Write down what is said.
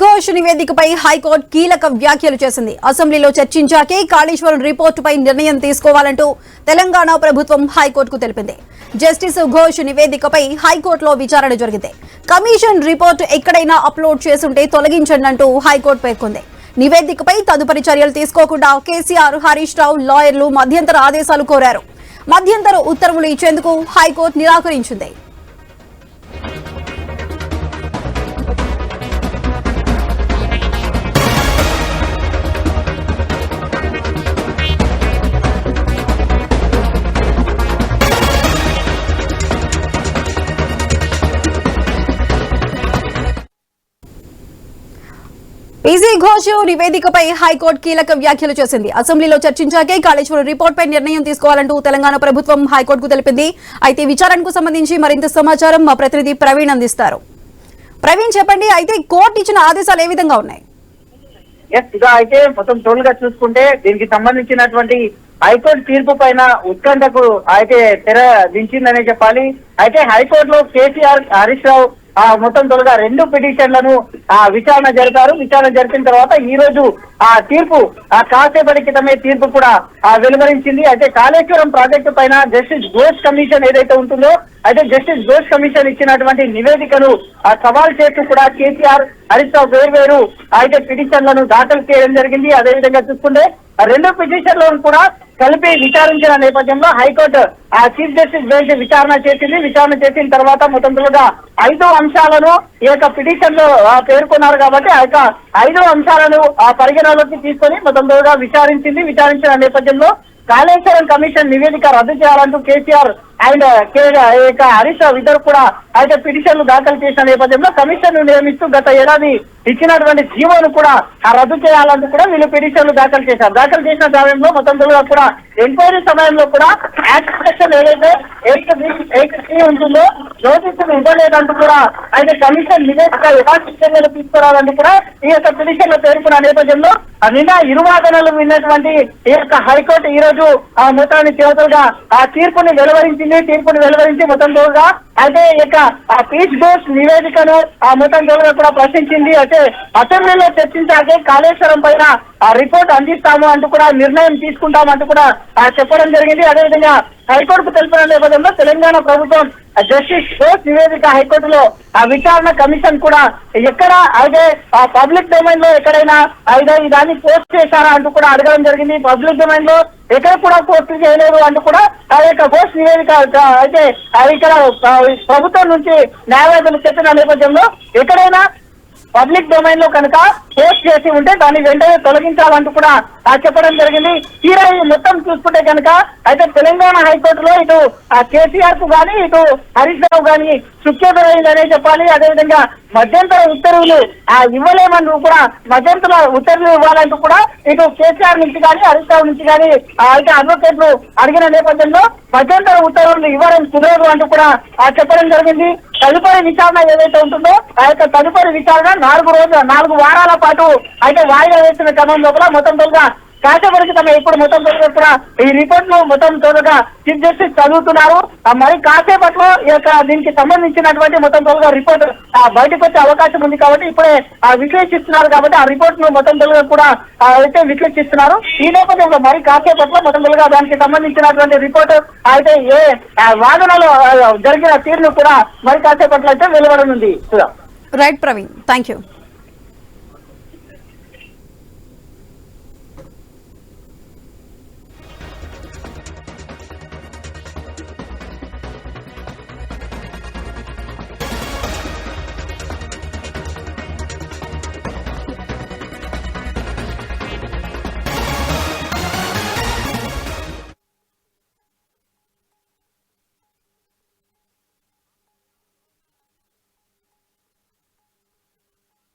Ghosh నివేదికపై high court కీలక వ్యాఖ్యలు చేసింది. అసెంబ్లీలో చర్చించాకే కాళేశ్వరం రిపోర్టుపై నిర్ణయం తీసుకోవాలంటూ తెలంగాణ ప్రభుత్వం హైకోర్టుకు తెలిపింది. జస్టిస్ ఘోష్ నివేదికపై హైకోర్టులో విచారణ జరిగింది. కమిషన్ రిపోర్టు ఎక్కడైనా అప్లోడ్ చేసుంటే తొలగించండి అంటూ హైకోర్టు పేర్కొంది. నివేదికపై తదుపరి చర్యలు తీసుకోకుండా కేసీఆర్, హరీష్ రావు లాయర్లు మధ్యంతర ఆదేశాలు కోరారు. మధ్యంతర ఉత్తర్వులు ఇచ్చేందుకు హైకోర్టు నిరాకరించింది. పీసీ ఘోష్ నివేదికపై హైకోర్టు కీలక వ్యాఖ్యలు చేసింది. అసెంబ్లీలో చర్చించాకే కాళేశ్వరం రిపోర్టుపై నిర్ణయం తీసుకోవాలంటూ తెలంగాణ ప్రభుత్వం హైకోర్టుకు తెలిపింది. అయితే విచారణకు సంబంధించి మరింత సమాచారం మా ప్రతినిధి ప్రవీణ్ అందిస్తారు. ప్రవీణ్, చెప్పండి, అయితే కోర్టు ఇచ్చిన ఆదేశాలు ఏ విధంగా ఉన్నాయి? అయితే మొత్తం టోటల్ గా చూసుకుంటే దీనికి సంబంధించినటువంటి హైకోర్టు తీర్పు పైన ఉత్కంఠకు అయితే తెర దించిందనే చెప్పాలి. అయితే హైకోర్టులో కేసీఆర్, హరీష్ రావు మొత్తం తొలగా 2 పిటిషన్లను విచారణ జరిపారు. విచారణ జరిపిన తర్వాత ఈ రోజు తీర్పు కాసేపటి క్రితమే తీర్పు కూడా వెలువరించింది. అయితే కాళేశ్వరం ప్రాజెక్టు పైన జస్టిస్ ఘోష్ కమిషన్ ఏదైతే ఉంటుందో, అయితే జస్టిస్ ఘోష్ కమిషన్ ఇచ్చినటువంటి నివేదికను సవాల్ చేస్తూ కూడా కేసీఆర్, హరీష్ రావు వేర్వేరు అయితే పిటిషన్లను దాఖలు చేయడం జరిగింది. అదేవిధంగా చూసుకుంటే 2 పిటిషన్లను కూడా కలిపి విచారించిన నేపథ్యంలో హైకోర్టు చీఫ్ జస్టిస్ బెంచ్ విచారణ చేసింది. విచారణ చేసిన తర్వాత మొత్తంగా 5 అంశాలను ఈ యొక్క పిటిషన్ లో పేర్కొన్నారు. కాబట్టి ఆ యొక్క 5 అంశాలను పరిగణలోకి తీసుకొని మొత్తంగా విచారించింది. విచారించిన నేపథ్యంలో కాళేశ్వరం కమిషన్ నివేదిక రద్దు చేయాలంటూ కేసీఆర్ అండ్ హరీష్ రావు ఇద్దరు కూడా అయితే పిటిషన్లు దాఖలు చేసిన నేపథ్యంలో కమిషన్ ను నియమిస్తూ గత ఏడాది ఇచ్చినటువంటి జీవోను కూడా రద్దు చేయాలంటూ కూడా వీళ్ళు పిటిషన్లు దాఖలు చేశారు. దాఖలు చేసిన సమయంలో మొత్తంగా కూడా ఎంక్వైరీ సమయంలో కూడా యాక్ట్ సెక్షన్ ఏదైతే 8 ఉంటుందో నోటీసులు ఇవ్వలేదంటూ కూడా అయితే కమిషన్ నివేదిక ఎలాంటి చర్యలు తీసుకురావాలంటూ కూడా ఈ యొక్క పిటిషన్ లో పేర్కొన్న నేపథ్యంలో నిన్న ఇరువాదనలు విన్నటువంటి ఈ యొక్క హైకోర్టు ఈ రోజు మొత్తాన్ని చివరగా తీర్పుని వెలువరించి మొత్తం తోడుగా అయితే ఇక పీస్ ఘోష్ నివేదికను మొత్తం తోడుగా కూడా ప్రశ్నించింది. అయితే అసెంబ్లీలో చర్చించాకే కాళేశ్వరం పైన రిపోర్ట్ అందిస్తాము అంటూ కూడా నిర్ణయం తీసుకుంటామంటూ కూడా చెప్పడం జరిగింది. అదేవిధంగా హైకోర్టుకు తెలిపిన నేపథ్యంలో తెలంగాణ ప్రభుత్వం జస్టిస్ ఘోష్ నివేదిక హైకోర్టులో విచారణ కమిషన్ కూడా ఎక్కడ అయితే పబ్లిక్ డొమైన్ లో ఎక్కడైనా అయితే దాన్ని పోస్ట్ చేశారా అంటూ కూడా అడగడం జరిగింది. పబ్లిక్ డొమైన్ లో ఎక్కడ కూడా పోస్ట్ చేయలేదు అంటూ కూడా ఆ యొక్క ఘోష్ నివేదిక అయితే ఇక్కడ ప్రభుత్వం నుంచి న్యాయవాదులు చెప్పిన నేపథ్యంలో ఎక్కడైనా పబ్లిక్ డొమైన్ లో కనుక పోస్ట్ చేసి ఉంటే దాన్ని వెంటనే తొలగించాలంటూ కూడా చెప్పడం జరిగింది. తీరా మొత్తం చూసుకుంటే కనుక అయితే తెలంగాణ హైకోర్టులో ఇటు కేసీఆర్ కు గానీ ఇటు హరీష్ రావు గానీ సుఖ్యతరైందనే చెప్పాలి. అదేవిధంగా మధ్యంతర ఉత్తర్వులు ఇవ్వలేమని కూడా మధ్యంతర ఉత్తర్వులు ఇవ్వాలంటూ కూడా ఇటు కేసీఆర్ నుంచి కానీ హరీష్ రావు నుంచి కానీ అయితే అడ్వకేట్లు అడిగిన నేపథ్యంలో మధ్యంతర ఉత్తర్వులు ఇవ్వడం కుదరదు అంటూ కూడా చెప్పడం జరిగింది. తదుపరి విచారణ ఏదైతే ఉంటుందో ఆ యొక్క తదుపరి విచారణ 4 వారాల పాటు అయితే వాయిదా వేసిన క్రమం లోపల మొత్తం తోలుగా కాసేపటికి ఇప్పుడు మొత్తం తోలుగా కూడా ఈ రిపోర్ట్ ను మొత్తం తోలుగా చీఫ్ జస్టిస్ చదువుతున్నారు. మరి కాసేపట్లో ఈ యొక్క దీనికి సంబంధించినటువంటి మొత్తం తోలుగా రిపోర్ట్ బయటకు వచ్చే అవకాశం ఉంది. కాబట్టి ఇప్పుడే విశ్లేషిస్తున్నారు. కాబట్టి ఆ రిపోర్ట్ ను మొత్తం తోలుగా కూడా అయితే విశ్లేషిస్తున్నారు. ఈ నేపథ్యంలో మరి కాసేపట్లో మొత్తం తోలుగా దానికి సంబంధించినటువంటి రిపోర్ట్ అయితే ఏ వాదనలో జరిగిన తీరును కూడా మరి కాసేపట్లో అయితే వెలువడనుంది. Right Praveen, thank you.